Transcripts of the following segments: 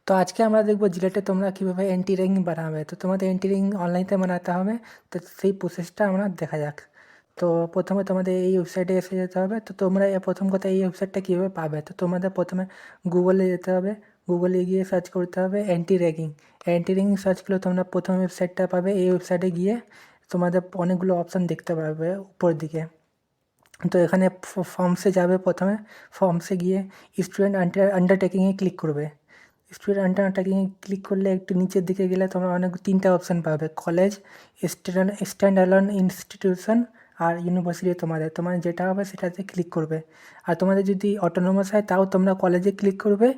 তো আজকে আমরা দেখবো জিলেটে তোমরা কীভাবে এন্টি র্যাঙ্কিং বানাবে। তো তোমাদের এন্টি র্যাঙ্কিং অনলাইনে বানাতে হবে। তো সেই প্রসেসটা আমরা দেখা যাক। তো প্রথমে তোমাদের এই ওয়েবসাইটে এসে যেতে হবে। তো তোমরা প্রথম কথা এই ওয়েবসাইটটা কীভাবে পাবে, তো তোমাদের প্রথমে গুগলে যেতে হবে। গুগলে গিয়ে সার্চ করতে হবে anti ranking. Anti ranking search করলে তোমরা প্রথম ওয়েবসাইটটা পাবে। এই ওয়েবসাইটে গিয়ে তোমাদের অনেকগুলো অপশান দেখতে পাবে উপরের দিকে। তো এখানে ফর্মসে যাবে, প্রথমে ফর্মসে গিয়ে স্টুডেন্ট আন্ডারটেকিংয়ে ক্লিক করবে। স্টুডেন্ট আন্ডারটেকিংয়ে ক্লিক করলে একটু নিচের দিকে গেলে তোমরা তিনটা অপশান পাবে: কলেজ, স্ট্যান্ড অ্যালোন ইনস্টিটিউশন আর ইউনিভার্সিটি। তোমার যেটা হবে সেটাতে ক্লিক করবে। আর তোমাদের যদি অটোনোমাস হয় তাও তোমরা কলেজে ক্লিক করবে।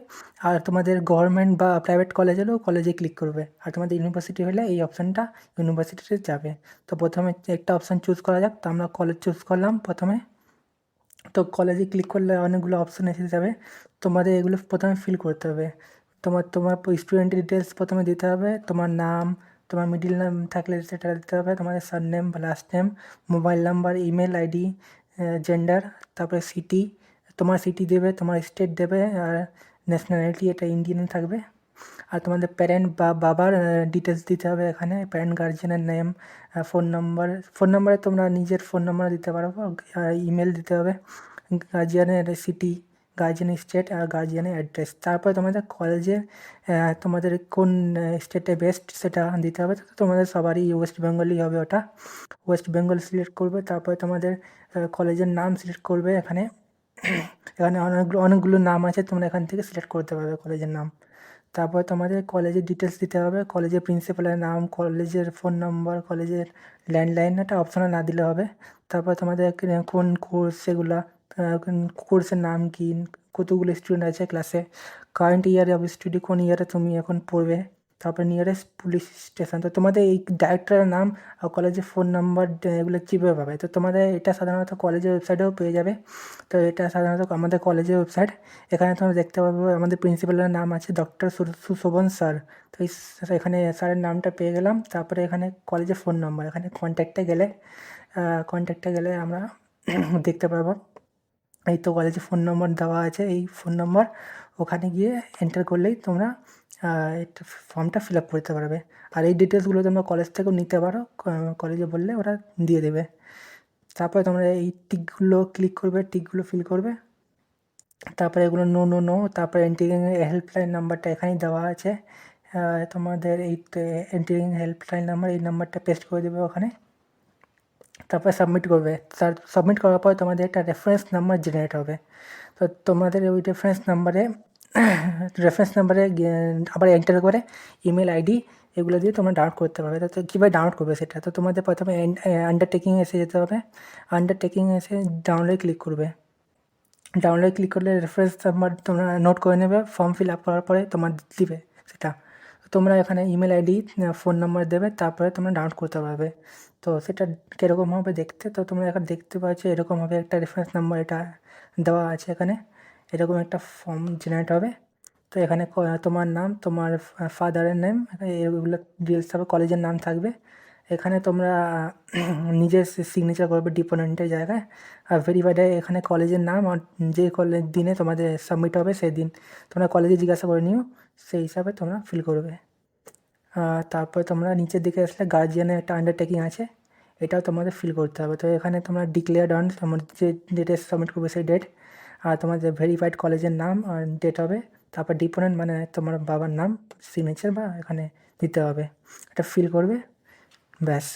আর তোমাদের গভর্নমেন্ট বা প্রাইভেট কলেজ হলেও কলেজে ক্লিক করবে। আর তোমাদের ইউনিভার্সিটি হলে এই অপশানটা ইউনিভার্সিটিতে যাবে। তো প্রথমে একটা অপশান চুজ করা যাক। তো আমরা কলেজ চুজ করলাম প্রথমে। তো কলেজে ক্লিক করলে অনেকগুলো অপশান এসে যাবে। তোমাদের এগুলো প্রথমে ফিল করতে হবে। তোমার স্টুডেন্ট ডিটেলস প্রথমে দিতে হবে, তোমার নাম, তোমার মিডিল নেম থাকলে সেটা দিতে হবে, তোমাদের সারনেম বা last name, mobile number, email ID, gender, তারপরে সিটি, তোমার সিটি দেবে, তোমার স্টেট দেবে, আর ন্যাশনালিটি এটা ইন্ডিয়ান থাকবে। আর তোমাদের প্যারেন্ট বা বাবার ডিটেলস দিতে হবে এখানে, প্যারেন্ট গার্জিয়ানের নেম, ফোন নাম্বারে তোমরা নিজের ফোন নাম্বার দিতে পারো। আর ইমেল দিতে হবে, গার্জিয়ানের সিটি, গার্জিয়ানের স্টেট আর গার্জিয়ানের অ্যাড্রেস। তারপরে তোমাদের কলেজে তোমাদের কোন স্টেটে বেস্ট সেটা দিতে হবে। তো তোমাদের সবারই ওয়েস্ট বেঙ্গলই হবে, ওটা ওয়েস্ট বেঙ্গল সিলেক্ট করবে। তারপরে তোমাদের কলেজের নাম সিলেক্ট করবে। এখানে অনেকগুলো নাম আছে, তোমরা এখান থেকে সিলেক্ট করতে পারবে কলেজের নাম। তারপর তোমাদের কলেজের ডিটেলস দিতে হবে, কলেজের প্রিন্সিপালের নাম, কলেজের ফোন নম্বর, কলেজের ল্যান্ডলাইন, এটা অপশনাল না দিলে হবে। তারপর তোমাদের কোন কোর্স, সেগুলা কোর্সের নাম কি, কতগুলো স্টুডেন্ট আছে ক্লাসে, কারেন্ট ইয়ারে অফ স্টাডি কোন ইয়ারে তুমি এখন পড়বে, তারপরে নিয়ারেস্ট পুলিশ স্টেশন। তো তোমাদের এই ডাইরেক্টরের নাম আর কলেজের ফোন নাম্বার এগুলো কীভাবে পাবে, তো তোমাদের এটা সাধারণত কলেজের ওয়েবসাইটেও পেয়ে যাবে। তো এটা সাধারণত আমাদের কলেজের ওয়েবসাইট। এখানে তোমরা দেখতে পাবে আমাদের প্রিন্সিপালের নাম আছে ডক্টর সুশোভন স্যার। তো এখানে স্যারের নামটা পেয়ে গেলাম। তারপরে এখানে কলেজের ফোন নাম্বার, এখানে কন্ট্যাক্টে গেলে আমরা দেখতে পারবো। এই তো কলেজে ফোন নম্বর দেওয়া আছে, এই ফোন নম্বর ওখানে গিয়ে এন্টার করলেই তোমরা এটা ফর্মটা ফিল আপ করতে পারবে। আর এই ডিটেলসগুলো তোমরা কলেজ থেকেও নিতে পারো, কলেজে বললে ওরা দিয়ে দেবে। তারপরে তোমরা এই টিকগুলো ক্লিক করবে, টিকগুলো ফিল করবে। তারপরে এগুলো নো। তারপরে এন্ট্রিং হেল্পলাইন নাম্বারটা এখানেই দেওয়া আছে। তোমাদের এই এন্ট্রিং হেল্পলাইন নাম্বার, এই নাম্বারটা পেস্ট করে দেবে ওখানে। তারপরে সাবমিট করবে। সাবমিট করার পর তোমাদের একটা রেফারেন্স নাম্বার জেনারেট হবে। তো তোমাদের ওই রেফারেন্স নাম্বারে আবার এন্টার করে ইমেল আইডি এগুলো দিয়ে তোমরা ডাউনলোড করতে পারবে। তো কীভাবে ডাউনলোড করবে সেটা, তো তোমাদের প্রথমে আন্ডারটেকিং এসে যেতে হবে। আন্ডারটেকিং এসে ডাউনলোডে ক্লিক করবে। ডাউনলোডে ক্লিক করলে রেফারেন্স নাম্বার তোমরা নোট করে নেবে, ফর্ম ফিল আপ করার পরে তোমার দিবে সেটা। তোমরা এখানে ইমেল আইডি, ফোন নাম্বার দেবে, তারপরে তোমরা ডাউনলোড করতে পারবে। তো সেটা কীরকম হবে দেখতে, তো তোমরা এখন দেখতে পাচ্ছ এরকম হবে, একটা রেফারেন্স নাম্বার এটা দেওয়া আছে এখানে, এরকম একটা ফর্ম জেনারেট হবে। তো এখানে তোমার নাম, তোমার ফাদারের নেম, এগুলো ডিটেলস হবে, কলেজের নাম থাকবে। এখানে তোমরা নিজের সিগনেচার করবে ডিপোনেন্টের জায়গায়। আর ভেরিফাইডে এখানে কলেজের নাম আর যে কলেজ দিনে তোমাদের সাবমিট হবে সেই দিন তোমরা কলেজে জিজ্ঞাসা করে নিও, সেই হিসাবে তোমরা ফিল করবে। তারপরে তোমরা নিচের দিকে আসলে গার্জিয়ানের একটা আন্ডারটেকিং আছে, এটাও তোমাদের ফিল করতে হবে। তো এখানে তোমরা ডিক্লেয়ার অন, তোমার যে ডেটে সাবমিট করবে সেই ডেট, আর তোমাদের ভেরিফাইড কলেজের নাম আর ডেট হবে। তারপর ডিপোনেন্ট মানে তোমার বাবার নাম, সিগনেচার বা এখানে দিতে হবে, এটা ফিল করবে, ব্যাস।